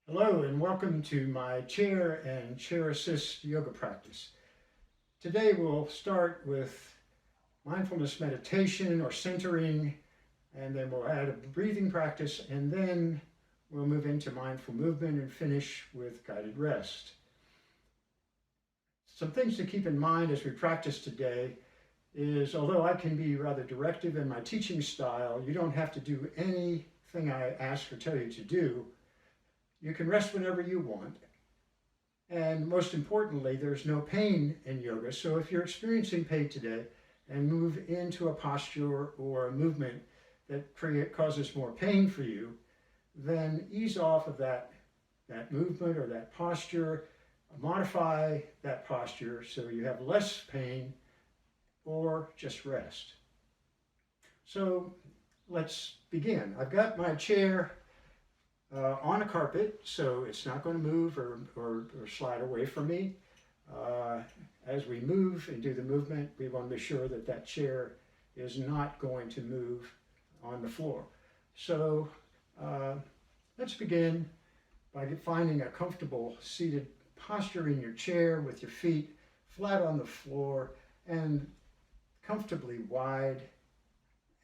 Hello and welcome to my chair and chair assist yoga practice. Today we'll start with mindfulness meditation or centering, and then we'll add a breathing practice, and then we'll move into mindful movement and finish with guided rest. Some things to keep in mind as we practice today is, although I can be rather directive in my teaching style, you don't have to do anything I ask or tell you to do. You can rest whenever you want. And most importantly, there's no pain in yoga. So if you're experiencing pain today and move into a posture or a movement that causes more pain for you, then ease off of that movement or that posture, modify that posture so you have less pain, or just rest. So let's begin. I've got my chair on a carpet, so it's not going to move or slide away from me. As we move and do the movement, we want to be sure that that chair is not going to move on the floor. So let's begin by finding a comfortable seated posture in your chair with your feet flat on the floor and comfortably wide,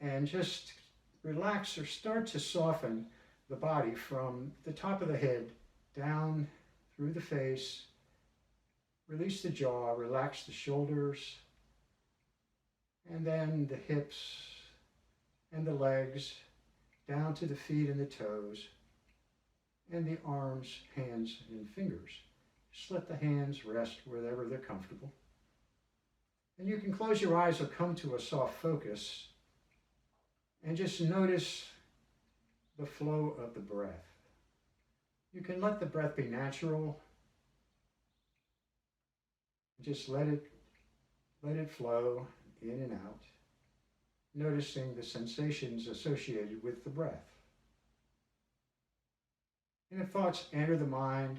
and just relax or start to soften the body from the top of the head down through the face. Release the jaw, relax the shoulders, and then the hips and the legs down to the feet and the toes, and the arms, hands, and fingers. Just let the hands rest wherever they're comfortable. And you can close your eyes or come to a soft focus and just notice the flow of the breath. You can let the breath be natural. Just let it flow in and out, noticing the sensations associated with the breath. And if thoughts enter the mind,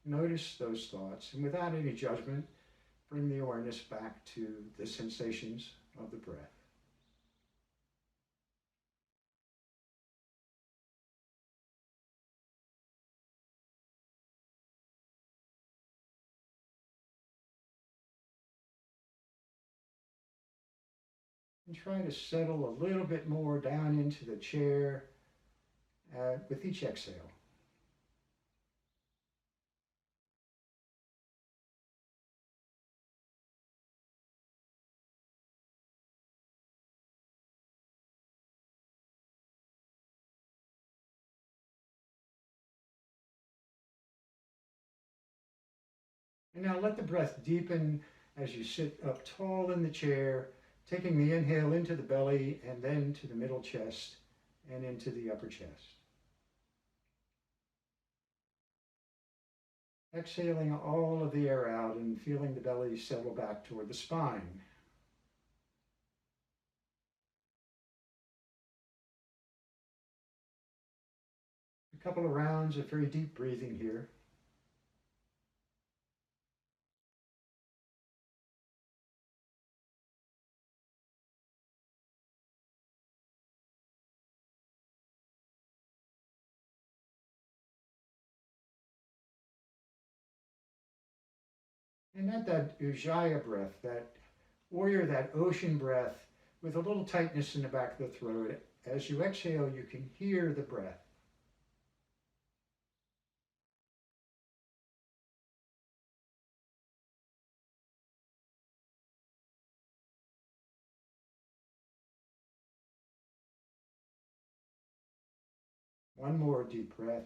notice those thoughts, and without any judgment, bring the awareness back to the sensations of the breath. And try to settle a little bit more down into the chair with each exhale. And now let the breath deepen as you sit up tall in the chair, taking the inhale into the belly and then to the middle chest and into the upper chest. Exhaling all of the air out and feeling the belly settle back toward the spine. A couple of rounds of very deep breathing here. And let that Ujjayi breath, that warrior, that ocean breath, with a little tightness in the back of the throat. As you exhale, you can hear the breath. One more deep breath.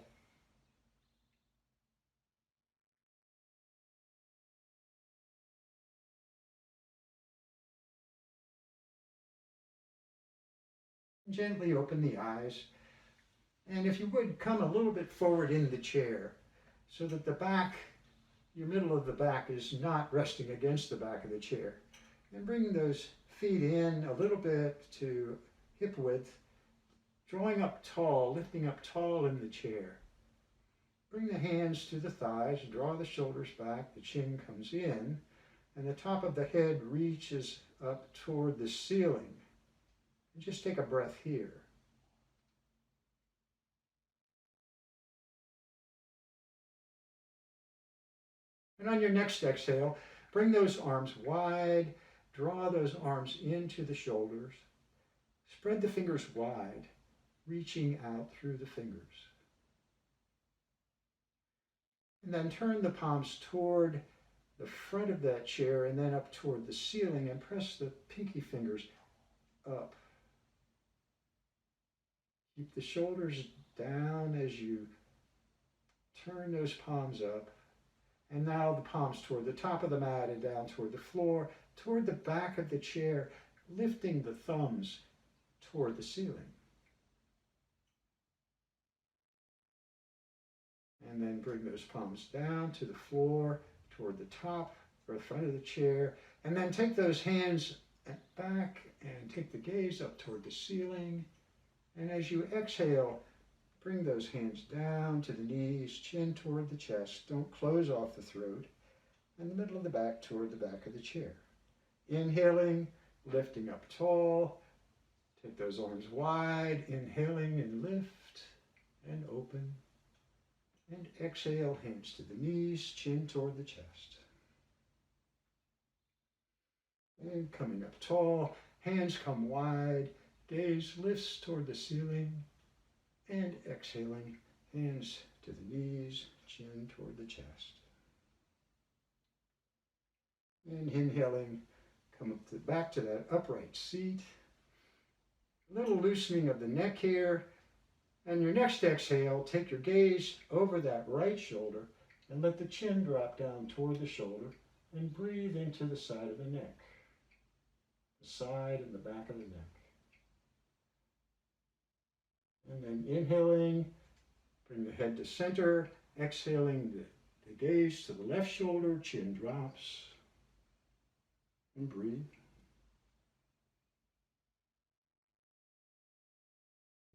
Gently open the eyes. And if you would, come a little bit forward in the chair so that the back, your middle of the back, is not resting against the back of the chair. And bring those feet in a little bit to hip width, drawing up tall, lifting up tall in the chair. Bring the hands to the thighs, draw the shoulders back, the chin comes in, and the top of the head reaches up toward the ceiling. And just take a breath here. And on your next exhale, bring those arms wide, draw those arms into the shoulders, spread the fingers wide, reaching out through the fingers. And then turn the palms toward the front of that chair and then up toward the ceiling and press the pinky fingers up. Keep the shoulders down as you turn those palms up. And now the palms toward the top of the mat and down toward the floor, toward the back of the chair, lifting the thumbs toward the ceiling. And then bring those palms down to the floor, toward the top or the front of the chair. And then take those hands back and take the gaze up toward the ceiling. And as you exhale, bring those hands down to the knees, chin toward the chest. Don't close off the throat. And the middle of the back toward the back of the chair. Inhaling, lifting up tall. Take those arms wide. Inhaling and lift and open. And exhale, hands to the knees, chin toward the chest. And coming up tall, hands come wide, gaze lifts toward the ceiling. And exhaling, hands to the knees, chin toward the chest. And inhaling, come up back to that upright seat. A little loosening of the neck here. And your next exhale, take your gaze over that right shoulder and let the chin drop down toward the shoulder and breathe into the side of the neck, the side and the back of the neck. And then inhaling, bring the head to center, exhaling the gaze to the left shoulder, chin drops, and breathe.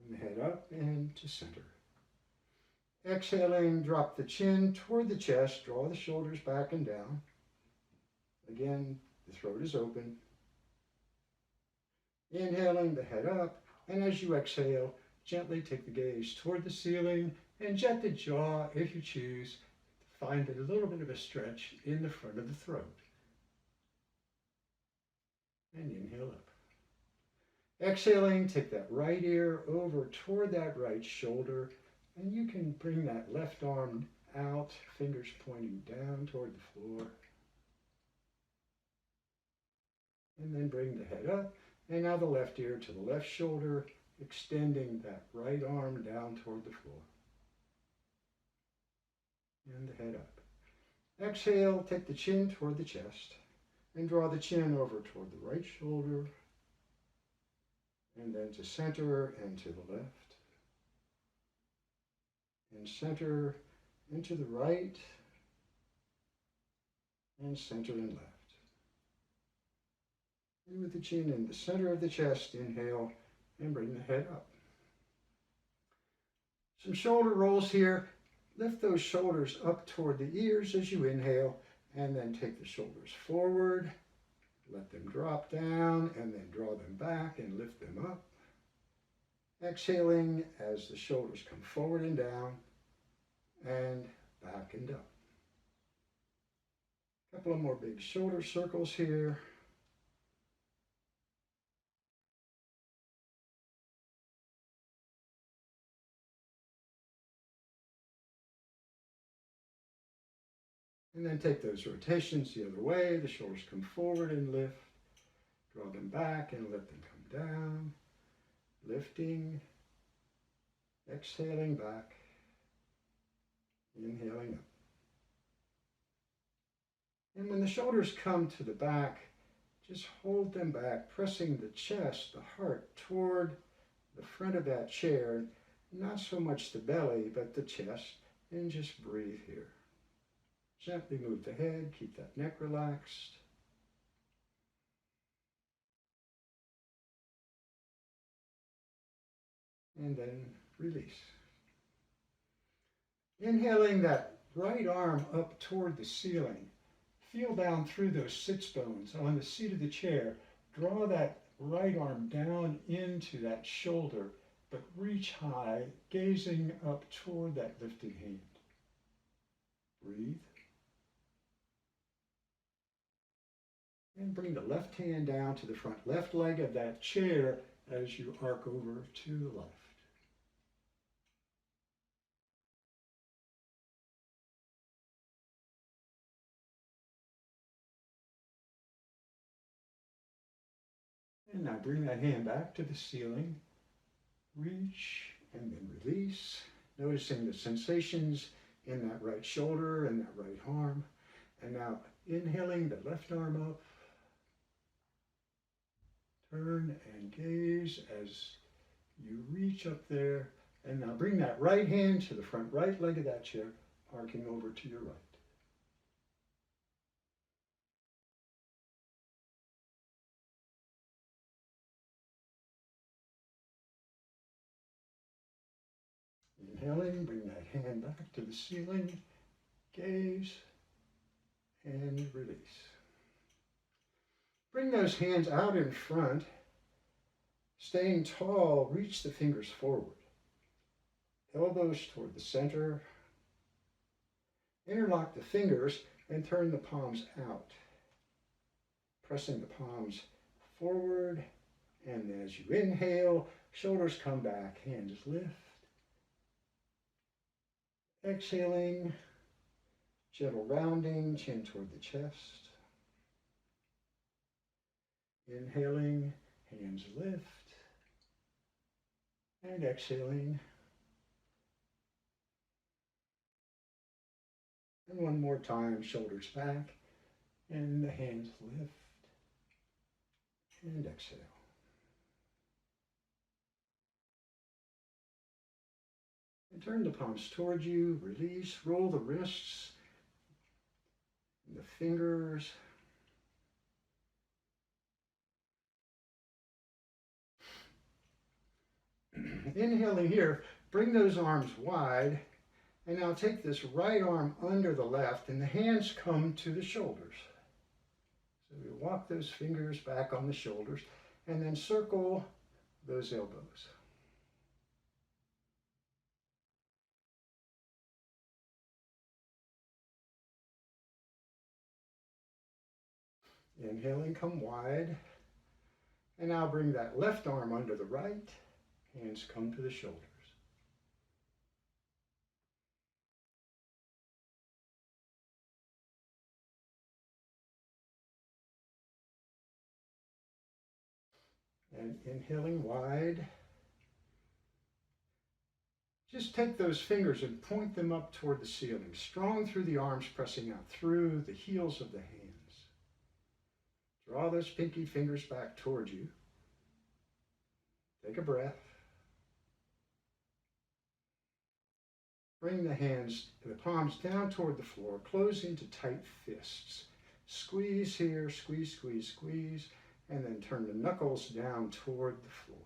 And the head up and to center. Exhaling, drop the chin toward the chest, draw the shoulders back and down. Again, the throat is open. Inhaling, the head up, and as you exhale, gently take the gaze toward the ceiling and jet the jaw, if you choose. Find a little bit of a stretch in the front of the throat. And inhale up. Exhaling, take that right ear over toward that right shoulder, and you can bring that left arm out, fingers pointing down toward the floor. And then bring the head up, and now the left ear to the left shoulder, extending that right arm down toward the floor. And the head up. Exhale, take the chin toward the chest, and draw the chin over toward the right shoulder, and then to center and to the left, and center and to the right, and center and left. And with the chin in the center of the chest, inhale and bring the head up. Some shoulder rolls here. Lift those shoulders up toward the ears as you inhale, and then take the shoulders forward. Let them drop down and then draw them back and lift them up. Exhaling as the shoulders come forward and down and back and up. A couple of more big shoulder circles here. And then take those rotations the other way. The shoulders come forward and lift. Draw them back and let them come down. Lifting. Exhaling back. Inhaling up. And when the shoulders come to the back, just hold them back, pressing the chest, the heart toward the front of that chair. Not so much the belly, but the chest. And just breathe here. Gently move the head, keep that neck relaxed. And then release. Inhaling that right arm up toward the ceiling. Feel down through those sits bones on the seat of the chair. Draw that right arm down into that shoulder, but reach high, gazing up toward that lifted hand. Breathe. And bring the left hand down to the front left leg of that chair as you arc over to the left. And now bring that hand back to the ceiling. Reach and then release. Noticing the sensations in that right shoulder and that right arm. And now inhaling the left arm up. Turn and gaze as you reach up there. And now bring that right hand to the front right leg of that chair, arcing over to your right. Inhaling, bring that hand back to the ceiling, gaze, and release. Bring those hands out in front, staying tall, reach the fingers forward. Elbows toward the center. Interlock the fingers and turn the palms out. Pressing the palms forward, and as you inhale, shoulders come back, hands lift. Exhaling, gentle rounding, chin toward the chest. Inhaling, hands lift. And exhaling. And one more time, shoulders back, and the hands lift. And exhale. And turn the palms toward you, release, roll the wrists, and the fingers. Inhaling here, bring those arms wide, and now take this right arm under the left, and the hands come to the shoulders. So we walk those fingers back on the shoulders, and then circle those elbows. Inhaling, come wide. And now bring that left arm under the right. Hands come to the shoulders. And inhaling wide. Just take those fingers and point them up toward the ceiling. Strong through the arms, pressing out through the heels of the hands. Draw those pinky fingers back toward you. Take a breath. Bring the palms down toward the floor, close into tight fists. Squeeze here, squeeze, squeeze, squeeze, and then turn the knuckles down toward the floor.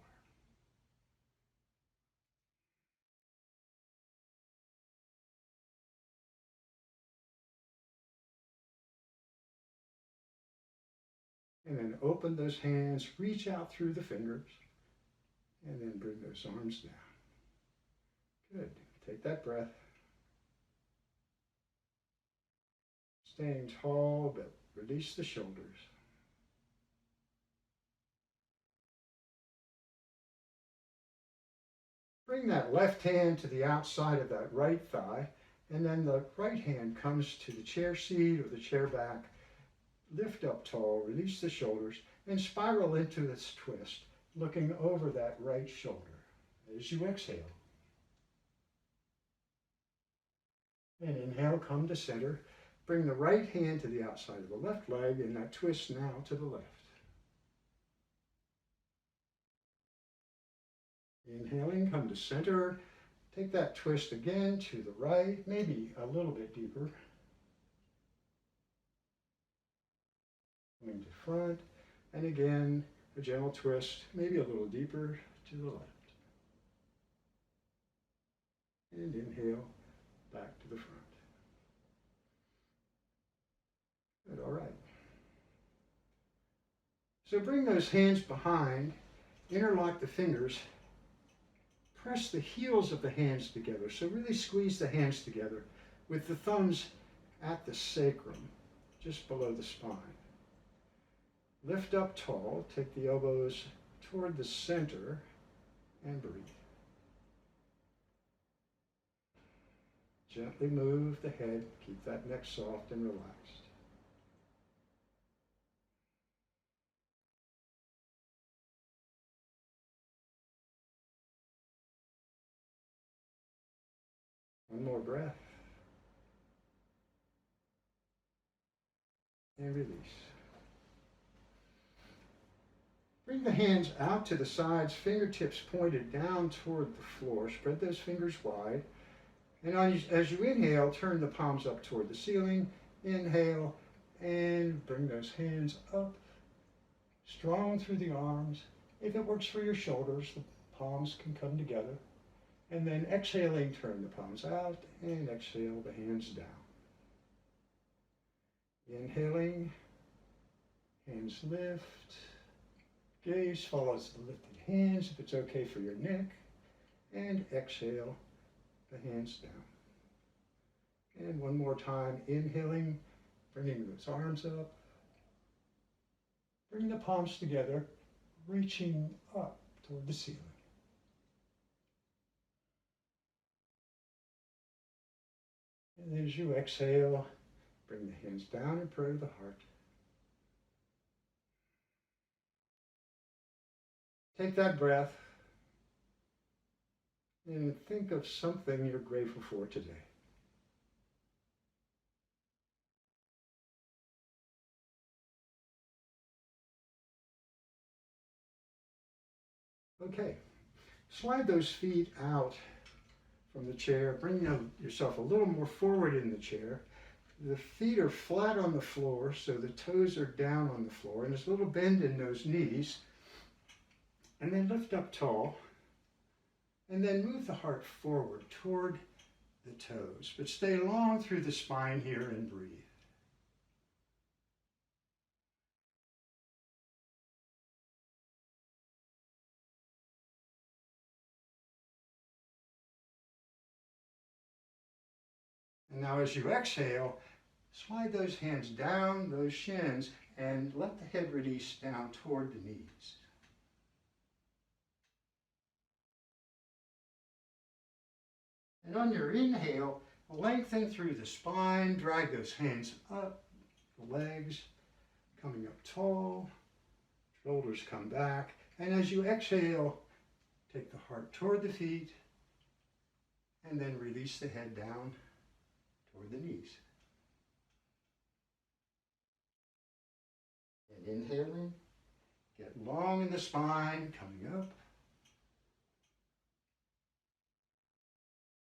And then open those hands, reach out through the fingers, and then bring those arms down. Good. Take that breath. Staying tall, but release the shoulders. Bring that left hand to the outside of that right thigh, and then the right hand comes to the chair seat or the chair back. Lift up tall, release the shoulders, and spiral into this twist, looking over that right shoulder as you exhale. And inhale, come to center. Bring the right hand to the outside of the left leg, and that twist now to the left. Inhaling, come to center. Take that twist again to the right, maybe a little bit deeper. Coming to front, and again, a gentle twist, maybe a little deeper to the left. And inhale, back to the front. Good, all right. So bring those hands behind, interlock the fingers, press the heels of the hands together. So really squeeze the hands together with the thumbs at the sacrum, just below the spine. Lift up tall, take the elbows toward the center, and breathe. Gently move the head, keep that neck soft and relaxed. One more breath. And release. Bring the hands out to the sides, fingertips pointed down toward the floor. Spread those fingers wide. And as you inhale, turn the palms up toward the ceiling. Inhale and bring those hands up, strong through the arms. If it works for your shoulders, the palms can come together. And then exhaling, turn the palms out and exhale the hands down. Inhaling, hands lift. Gaze follows the lifted hands if it's okay for your neck. And exhale the hands down. And one more time, inhaling, bringing those arms up. Bring the palms together, reaching up toward the ceiling. And as you exhale, bring the hands down and pray to the heart. Take that breath and think of something you're grateful for today. Okay, slide those feet out from the chair. Bring yourself a little more forward in the chair. The feet are flat on the floor, so the toes are down on the floor, and there's a little bend in those knees. And then lift up tall, and then move the heart forward toward the toes, but stay long through the spine here and breathe. And now as you exhale, slide those hands down, those shins, and let the head release down toward the knees. And on your inhale, lengthen through the spine, drag those hands up, the legs coming up tall, shoulders come back. And as you exhale, take the heart toward the feet, and then release the head down toward the knees. And inhaling, get long in the spine, coming up.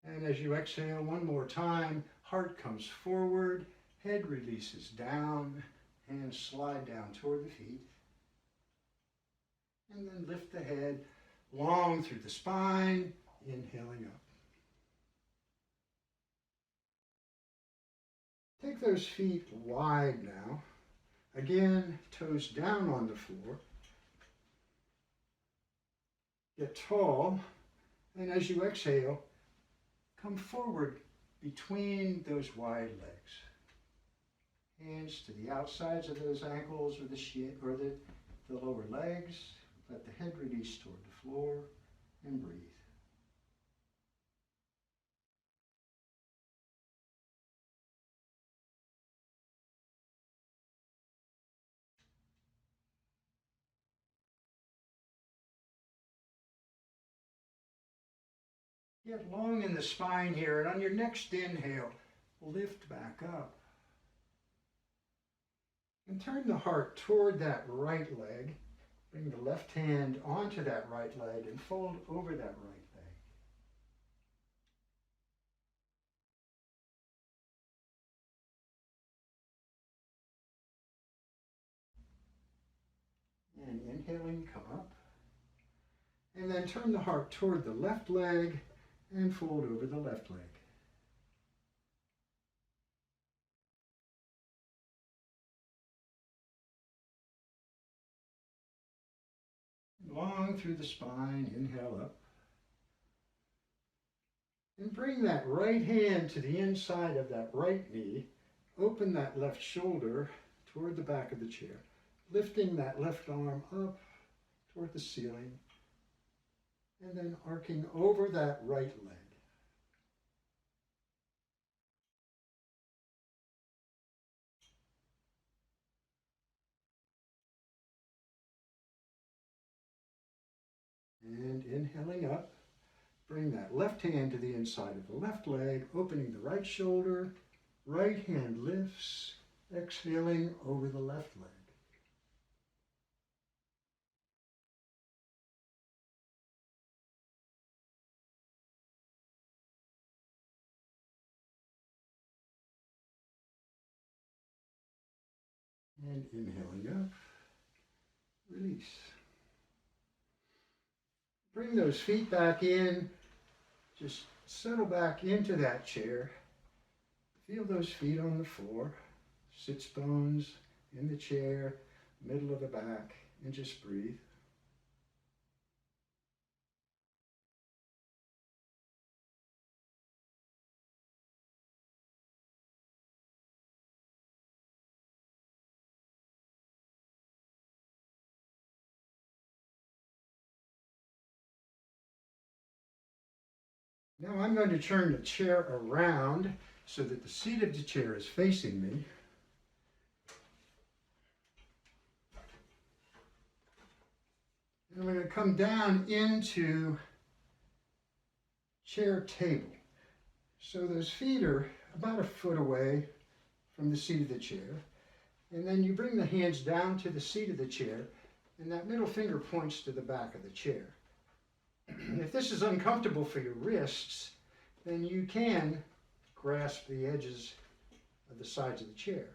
And as you exhale one more time, heart comes forward, head releases down, hands slide down toward the feet. And then lift the head long through the spine, inhaling up. Take those feet wide now. Again, toes down on the floor. Get tall, and as you exhale, come forward between those wide legs. Hands to the outsides of those ankles or the lower legs. Let the head release toward the floor and breathe. Get long in the spine here, and on your next inhale, lift back up. And turn the heart toward that right leg. Bring the left hand onto that right leg and fold over that right leg. And inhaling, come up. And then turn the heart toward the left leg and fold over the left leg. Long through the spine, inhale up. And bring that right hand to the inside of that right knee. Open that left shoulder toward the back of the chair. lifting that left arm up toward the ceiling, and then arcing over that right leg. And inhaling up, bring that left hand to the inside of the left leg, opening the right shoulder, right hand lifts, exhaling over the left leg. And inhaling up, release. Bring those feet back in, just settle back into that chair. Feel those feet on the floor, sits bones in the chair, middle of the back, and just breathe. Now I'm going to turn the chair around so that the seat of the chair is facing me. And I'm going to come down into chair table. So those feet are about a foot away from the seat of the chair. And then you bring the hands down to the seat of the chair, and that middle finger points to the back of the chair. If this is uncomfortable for your wrists, then you can grasp the edges of the sides of the chair.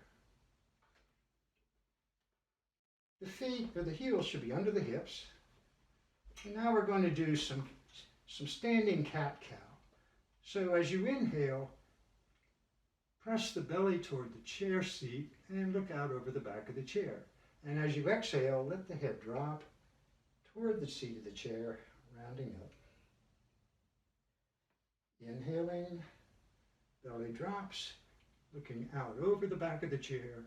The feet or the heels should be under the hips. And now we're going to do some standing cat-cow. So as you inhale, press the belly toward the chair seat and look out over the back of the chair. And as you exhale, let the head drop toward the seat of the chair, rounding up. Inhaling, belly drops, looking out over the back of the chair.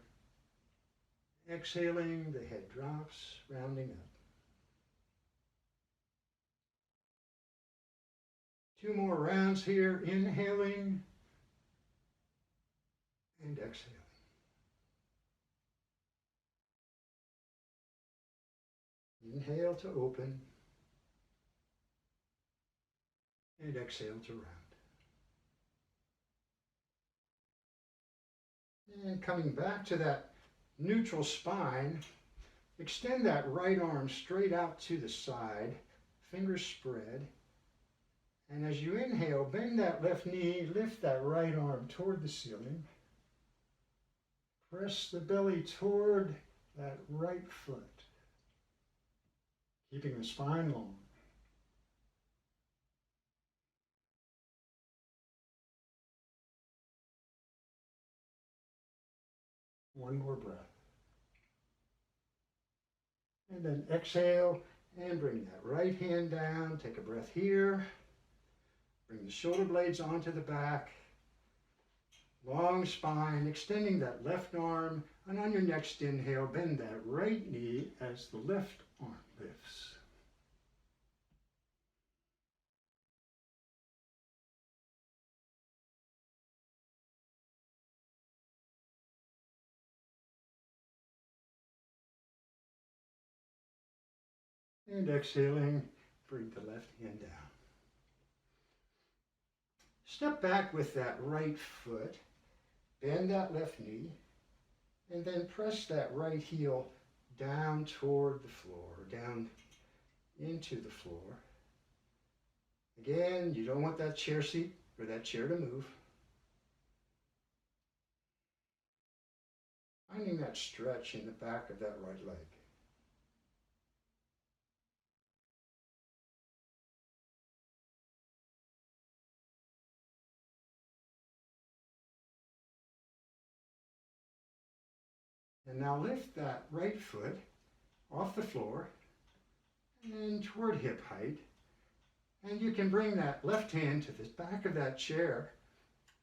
Exhaling, the head drops, rounding up. 2 more rounds here, inhaling and exhaling. Inhale to open and exhale to round. And coming back to that neutral spine, extend that right arm straight out to the side, fingers spread. And as you inhale, bend that left knee, lift that right arm toward the ceiling. Press the belly toward that right foot, keeping the spine long. One more breath. And then exhale and bring that right hand down. Take a breath here. Bring the shoulder blades onto the back. Long spine, extending that left arm. And on your next inhale, bend that right knee as the left arm lifts. And exhaling, bring the left hand down. Step back with that right foot, bend that left knee, and then press that right heel down toward the floor, down into the floor. Again, you don't want that chair seat or that chair to move. Finding that stretch in the back of that right leg. And now lift that right foot off the floor and toward hip height. And you can bring that left hand to the back of that chair,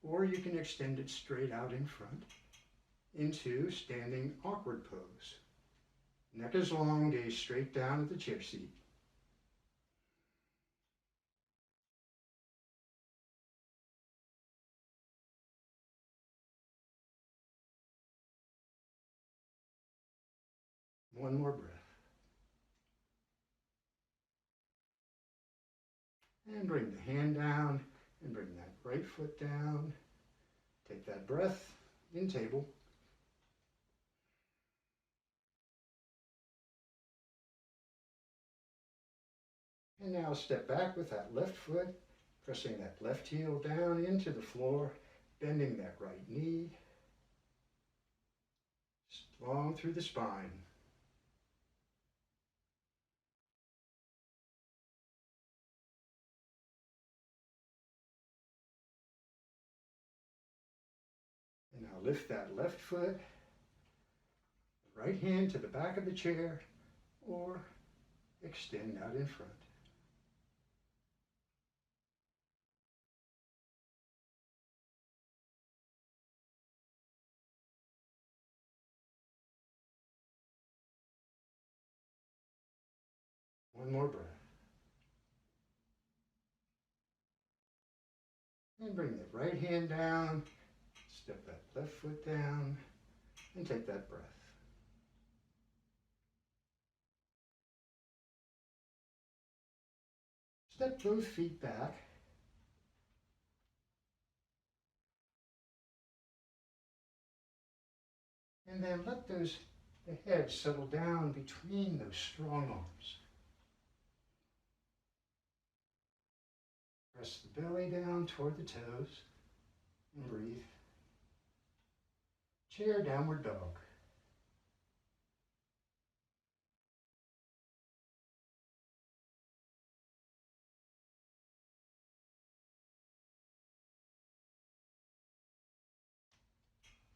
or you can extend it straight out in front into standing awkward pose. Neck is long, gaze straight down at the chair seat. One more breath. And bring the hand down and bring that right foot down. Take that breath in table. And now step back with that left foot, pressing that left heel down into the floor, bending that right knee, long through the spine. And now lift that left foot, right hand to the back of the chair, or extend out in front. One more breath. And bring that right hand down, step that left foot down, and take that breath. Step both feet back. And then let the head settle down between those strong arms. Press the belly down toward the toes and breathe. Chair, downward dog.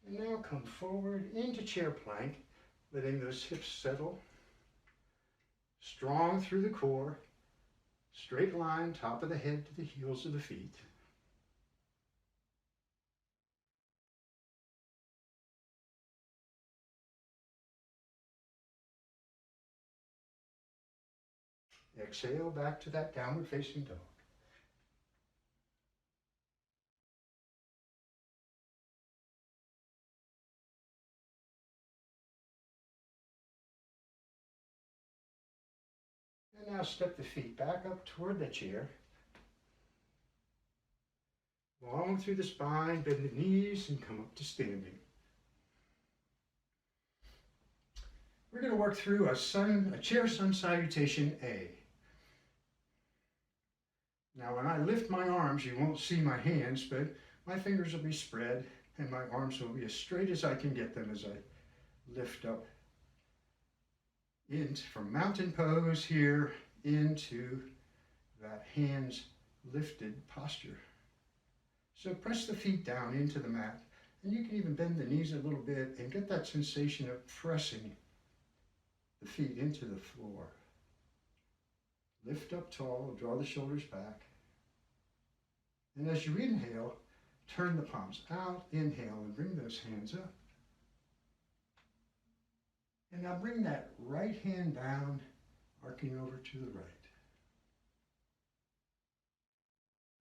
And now come forward into chair plank, letting those hips settle. Strong through the core, straight line, top of the head to the heels of the feet. Exhale back to that downward facing dog. And now step the feet back up toward the chair. Long through the spine, bend the knees and come up to standing. We're going to work through a chair sun salutation A. Now when I lift my arms, you won't see my hands, but my fingers will be spread and my arms will be as straight as I can get them as I lift up from mountain pose here into that hands lifted posture. So press the feet down into the mat, and you can even bend the knees a little bit and get that sensation of pressing the feet into the floor. Lift up tall, draw the shoulders back. And as you inhale, turn the palms out, inhale, and bring those hands up. And now bring that right hand down, arcing over to the right.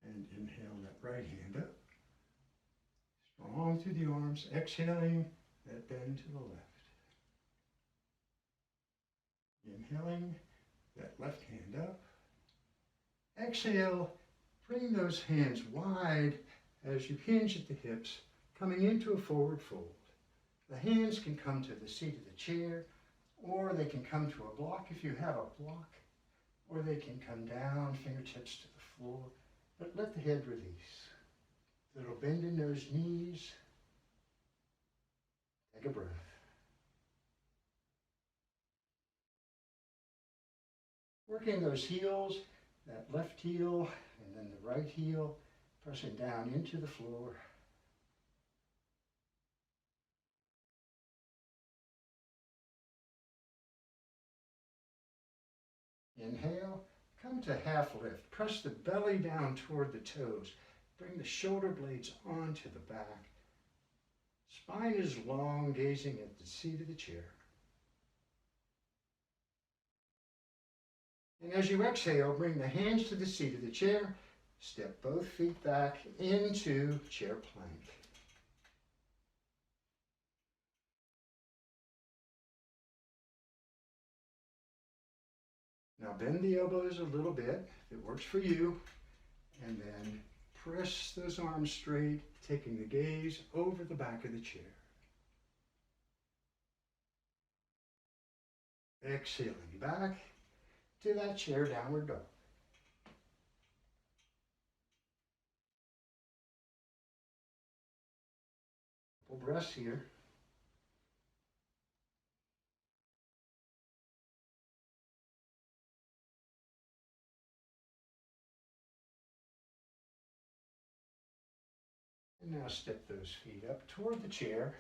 And inhale that right hand up. Strong through the arms, exhaling that bend to the left. Inhaling that left hand up. Exhale, bring those hands wide as you hinge at the hips, coming into a forward fold. The hands can come to the seat of the chair, or they can come to a block if you have a block, or they can come down, fingertips to the floor, but let the head release. Little bend in those knees. Take a breath. Working those heels, that left heel and then the right heel, pressing down into the floor. Inhale, come to half lift. Press the belly down toward the toes. Bring the shoulder blades onto the back. Spine is long, gazing at the seat of the chair. And as you exhale, bring the hands to the seat of the chair. Step both feet back into chair plank. Now bend the elbows a little bit, if it works for you, and then press those arms straight, taking the gaze over the back of the chair. Exhaling back to that chair downward dog. Couple breaths here. And now step those feet up toward the chair.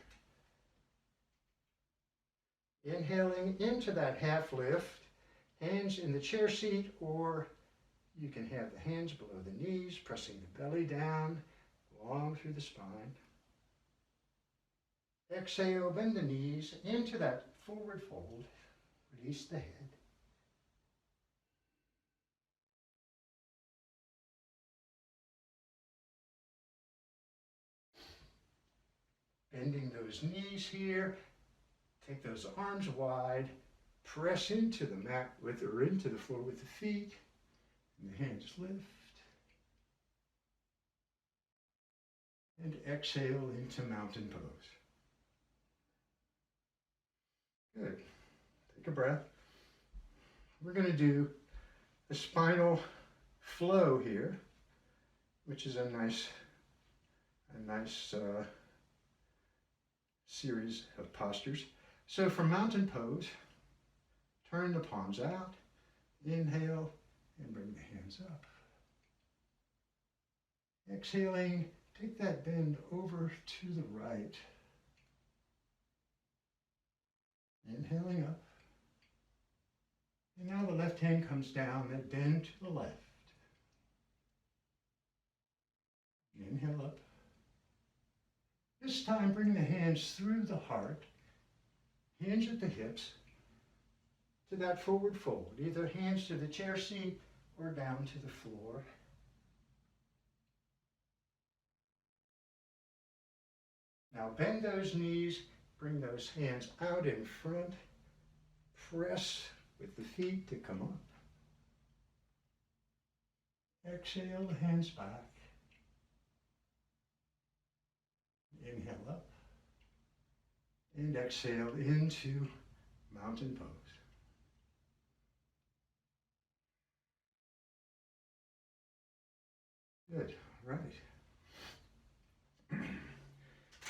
Inhaling into that half lift, hands in the chair seat, or you can have the hands below the knees, pressing the belly down, long through the spine. Exhale, bend the knees into that forward fold, release the head. Bending those knees here, take those arms wide, press into the mat or into the floor with the feet, and the hands lift. And exhale into mountain pose. Good. Take a breath. We're going to do a spinal flow here, which is a nice series of postures. So for mountain pose, turn the palms out, inhale, and bring the hands up. Exhaling, take that bend over to the right. Inhaling up. And now the left hand comes down, that bend to the left. Inhale up. This time, bring the hands through the heart, hinge at the hips, to that forward fold, either hands to the chair seat or down to the floor. Now bend those knees, bring those hands out in front, press with the feet to come up. Exhale the hands back. Inhale up. And exhale into mountain pose. Good, all right.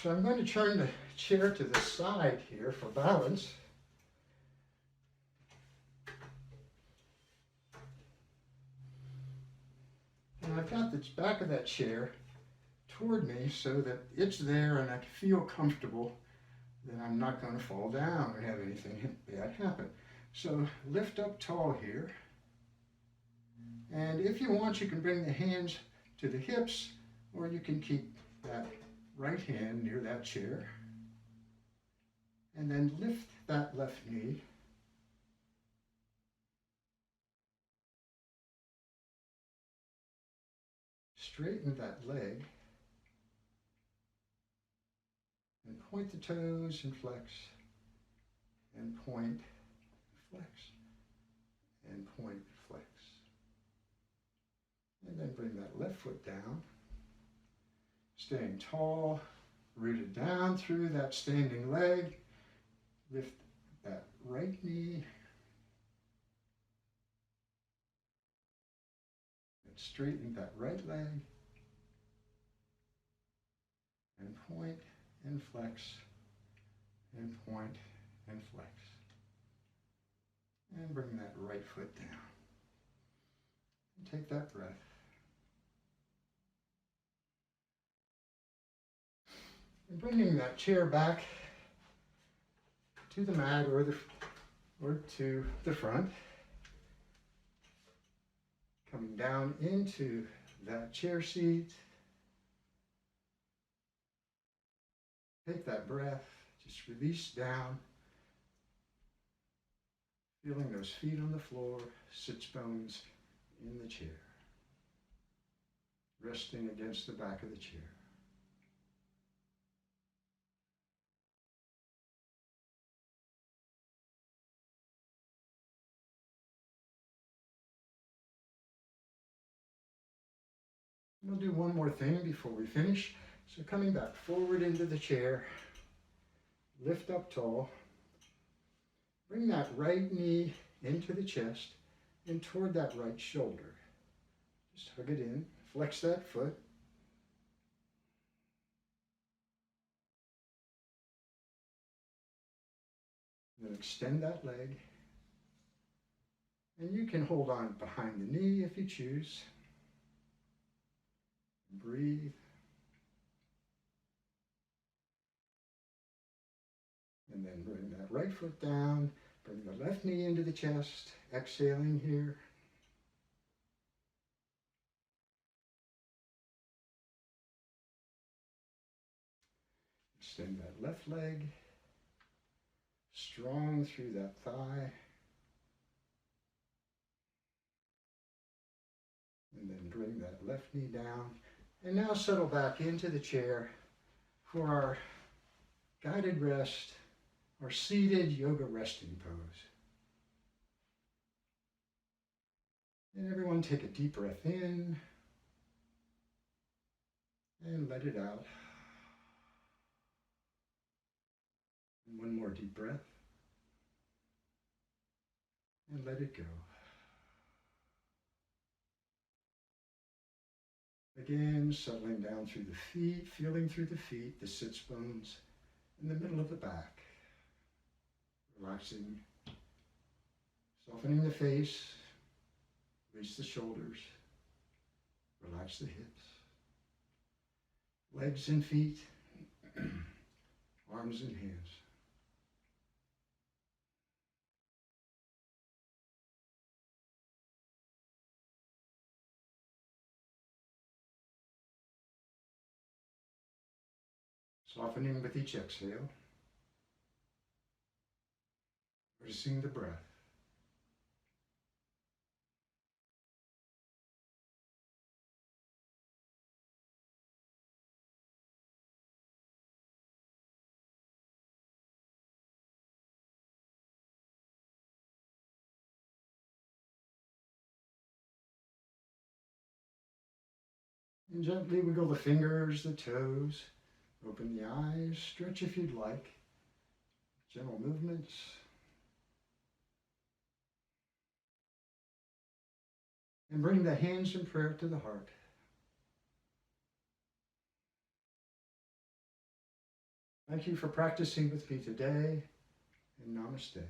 So I'm going to turn the chair to the side here for balance. And I've got the back of that chair toward me so that it's there and I feel comfortable that I'm not going to fall down or have anything bad happen. So lift up tall here. And if you want, you can bring the hands to the hips, or you can keep that right hand near that chair. And then lift that left knee. Straighten that leg. And point the toes and flex. And point, flex. And point, flex. And then bring that left foot down. Staying tall, rooted down through that standing leg. Lift that right knee. And straighten that right leg. And point and flex. And point and flex. And bring that right foot down. And take that breath. And bringing that chair back to the mat or to the front. Coming down into that chair seat. Take that breath, just release down. Feeling those feet on the floor, sits bones in the chair, resting against the back of the chair. We'll do one more thing before we finish. So coming back forward into the chair, lift up tall, bring that right knee into the chest and toward that right shoulder. Just hug it in, flex that foot. Then extend that leg. And you can hold on behind the knee if you choose. Breathe. And then bring that right foot down. Bring the left knee into the chest. Exhaling here. Extend that left leg. Strong through that thigh. And then bring that left knee down. And now settle back into the chair for our guided rest, our seated yoga resting pose. And everyone take a deep breath in and let it out. And one more deep breath and let it go. Again, settling down through the feet, feeling through the feet, the sits bones in the middle of the back. Relaxing, softening the face, release the shoulders, relax the hips, legs and feet, arms and hands. Softening with each exhale, noticing the breath. And gently wiggle the fingers, the toes, open the eyes, stretch if you'd like. Gentle movements. And bring the hands in prayer to the heart. Thank you for practicing with me today, and namaste.